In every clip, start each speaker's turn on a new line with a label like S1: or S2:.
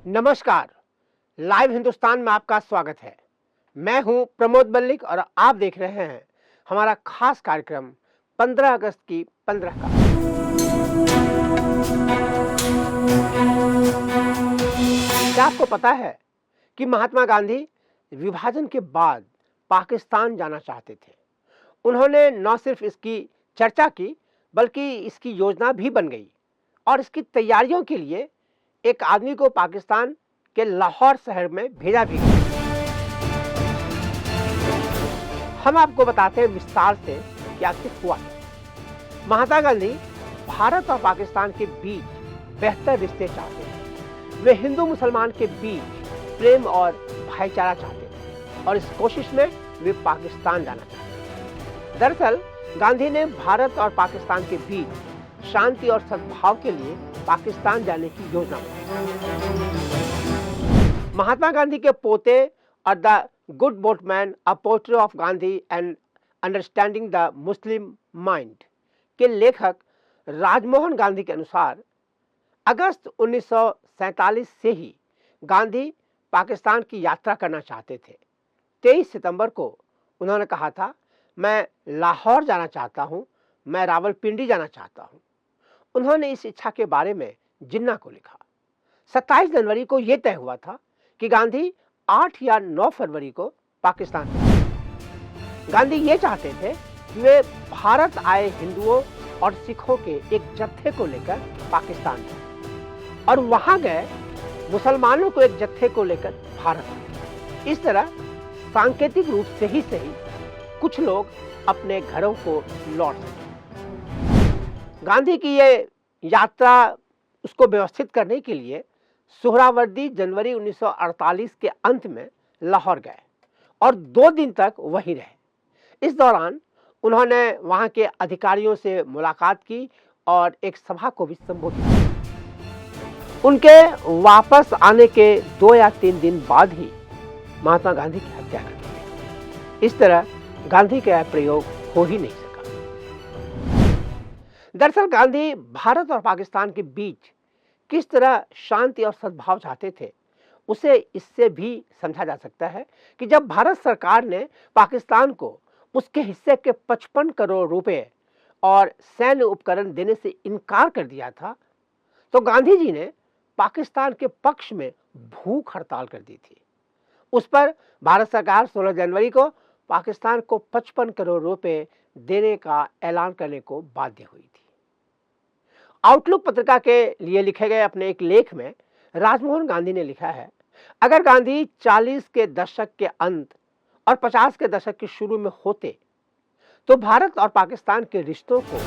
S1: नमस्कार। लाइव हिंदुस्तान में आपका स्वागत है। मैं हूं प्रमोद मल्लिक और आप देख रहे हैं हमारा खास कार्यक्रम 15 अगस्त की 15 का। क्या आपको पता है कि महात्मा गांधी विभाजन के बाद पाकिस्तान जाना चाहते थे। उन्होंने न सिर्फ इसकी चर्चा की बल्कि इसकी योजना भी बन गई और इसकी तैयारियों के लिए एक आदमी को पाकिस्तान के लाहौर शहर में भेजा भी गया। हम आपको बताते हैं विस्तार से कि आखिर हुआ। महात्मा गांधी भारत और पाकिस्तान के बीच बेहतर रिश्ते चाहते थे। वे हिंदू मुसलमान के बीच प्रेम और भाईचारा चाहते थे और इस कोशिश में वे पाकिस्तान जाना चाहते थे। दरअसल गांधी ने भारत और पाकिस्तान के बीच शांति और सद्भाव के लिए पाकिस्तान जाने की योजना बनाई। महात्मा गांधी के पोते और the good boatman a portrait of Gandhi and understanding the Muslim mind के लेखक राजमोहन गांधी के अनुसार अगस्त 1947 से ही गांधी पाकिस्तान की यात्रा करना चाहते थे। 23 सितंबर को उन्होंने कहा था, मैं लाहौर जाना चाहता हूं, मैं रावलपिंडी जाना चाहता हूं। उन्होंने इस इच्छा के बारे में जिन्ना को लिखा। 27 जनवरी को यह तय हुआ था कि गांधी 8 या 9 फरवरी को पाकिस्तान पहुंचे। गांधी ये चाहते थे कि वे भारत आए हिंदुओं और सिखों के एक जत्थे को लेकर पाकिस्तान गए और वहां गए मुसलमानों को एक जत्थे को लेकर भारत आए। इस तरह सांकेतिक रूप से ही सही कुछ लोग अपने घरों को लौट सके। गांधी की ये यात्रा उसको व्यवस्थित करने के लिए सुहरावर्दी जनवरी 1948 के अंत में लाहौर गए और 2 दिन तक वहीं रहे। इस दौरान उन्होंने वहां के अधिकारियों से मुलाकात की और एक सभा को भी संबोधित किया। उनके वापस आने के 2 या 3 दिन बाद ही महात्मा गांधी की हत्या कर दी गई। इस तरह गांधी का प्रयोग हो ही नहीं सका। दरअसल गांधी भारत और पाकिस्तान के बीच किस तरह शांति और सद्भाव चाहते थे उसे इससे भी समझा जा सकता है कि जब भारत सरकार ने पाकिस्तान को उसके हिस्से के 55 करोड़ रुपए और सैन्य उपकरण देने से इनकार कर दिया था तो गांधी जी ने पाकिस्तान के पक्ष में भूख हड़ताल कर दी थी। उस पर भारत सरकार 16 जनवरी को पाकिस्तान को 55 करोड़ रुपए देने का ऐलान करने को बाध्य हुई थी। आउटलुक पत्रिका के लिए लिखे गए अपने एक लेख में राजमोहन गांधी ने लिखा है, अगर गांधी 40 के दशक के अंत और 50 के दशक के शुरू में होते तो भारत और पाकिस्तान के रिश्तों को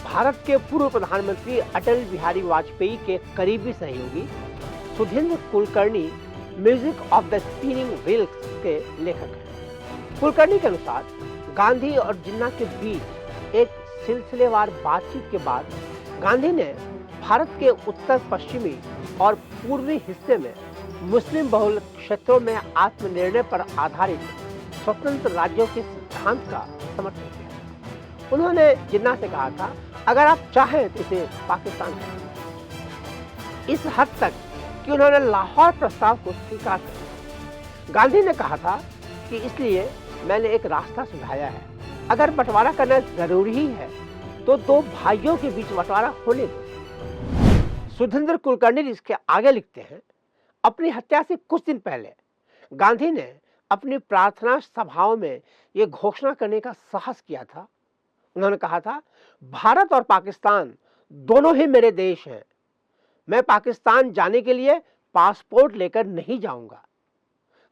S1: भारत के पूर्व प्रधानमंत्री अटल बिहारी वाजपेयी के करीबी सहयोगी Sudhindra Kulkarni music of the spinning wheels के लेखक हैं। कुलकर्णी के अनुसार गांधी और जिन्ना के बीच एक सिलसिलेवार बातचीत के बाद गांधी ने भारत के उत्तर पश्चिमी और पूर्वी हिस्से में मुस्लिम बहुल क्षेत्रों में आत्मनिर्णय पर आधारित स्वतंत्र राज्यों के सिद्धांत का समर्थन किया। उन्होंने जिन्ना से कहा था, अगर आप चाहें तो इसे पाकिस्तान करें। इस हद तक कि उन्होंने लाहौर प्रस्ताव को स्वीकार कर लिया। गांधी ने कहा था कि इसलिए मैंने एक रास्ता सुझाया है, अगर बंटवारा करना जरूरी ही है तो 2 भाइयों के बीच बंटवारा होने दो। सुधींद्र कुलकर्णी इसके आगे लिखते हैं, अपनी हत्या से कुछ दिन पहले गांधी ने अपनी प्रार्थना सभाओं में यह घोषणा करने का साहस किया था। उन्होंने कहा था, भारत और पाकिस्तान दोनों ही मेरे देश हैं। मैं पाकिस्तान जाने के लिए पासपोर्ट लेकर नहीं जाऊंगा।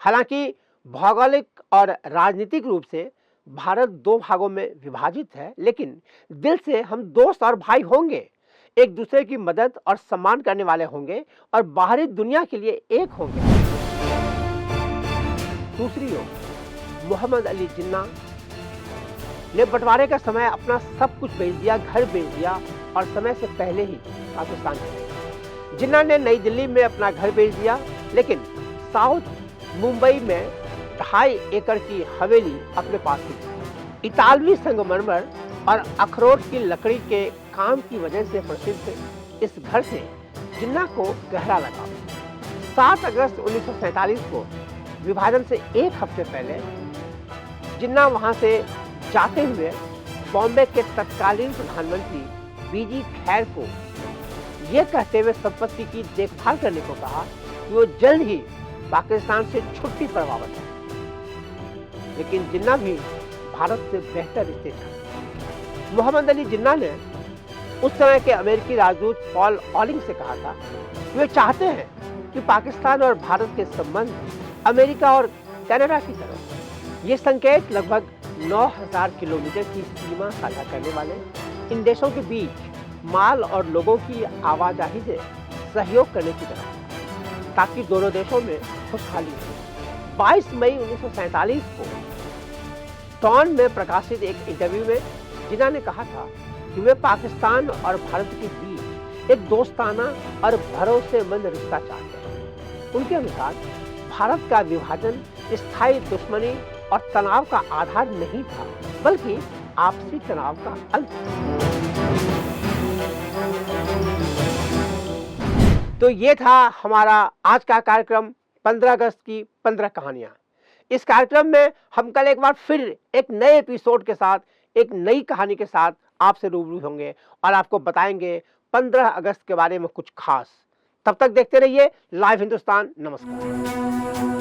S1: हालांकि भौगोलिक और राजनीतिक रूप से भारत 2 भागों में विभाजित है, लेकिन दिल से हम दोस्त और भाई होंगे, एक दूसरे की मदद और सम्मान करने वाले होंगे और बाहरी दुनिया के लिए एक होंगे। दूसरी ओर मोहम्मद अली जिन्ना ने बंटवारे का समय अपना सब कुछ बेच दिया, घर बेच दिया और समय से पहले ही पाकिस्तान चले गए। जिन्ना ने नई दिल्ली में अपना घर बेच दिया, लेकिन साउथ मुंबई में 2.5 एकड़ की हवेली अपने पास थी। इतालवी संगमरमर और अखरोट की लकड़ी के काम की वजह से प्रसिद्ध इस घर से जिन्ना को गहरा लगाव। 7 अगस्त 1947 को विभाजन से एक हफ्ते पहले जिन्ना वहां से जाते हुए बॉम्बे के तत्कालीन प्रधानमंत्री बीजी खैर को यह कहते हुए संपत्ति की देखभाल करने को कहा कि वो जल्द ही पाकिस्तान से छुट्टी पर वापस आए। लेकिन जिन्ना भी भारत से बेहतर रिश्ते चाहते। मोहम्मद अली जिन्ना ने उस समय के अमेरिकी राजदूत पॉल ऑलिंग से कहा था कि वे चाहते हैं कि पाकिस्तान और भारत के संबंध अमेरिका और कनाडा की तरह। ये संकेत लगभग 9000 किलोमीटर की सीमा साझा करने वाले इन देशों के बीच माल और लोगों की आवाजाही से सहयोग करने की तरह, ताकि दोनों देशों में खुशहाली हो। 22 मई 1947 को डॉन में प्रकाशित एक इंटरव्यू में जिन्ना ने कहा था कि वे पाकिस्तान और भारत के बीच एक दोस्ताना और भरोसेमंद रिश्ता चाहते हैं। उनके अनुसार भारत का विभाजन स्थायी दुश्मनी और तनाव का आधार नहीं था, बल्कि आपसी तनाव का अंत। तो ये था हमारा आज का कार्यक्रम 15 अगस्त की 15 कहानियां। इस कार्यक्रम में हम कल एक बार फिर एक नए एपिसोड के साथ, एक नई कहानी के साथ आपसे रूबरू होंगे और आपको बताएंगे 15 अगस्त के बारे में कुछ खास। तब तक देखते रहिए लाइव हिंदुस्तान। नमस्कार।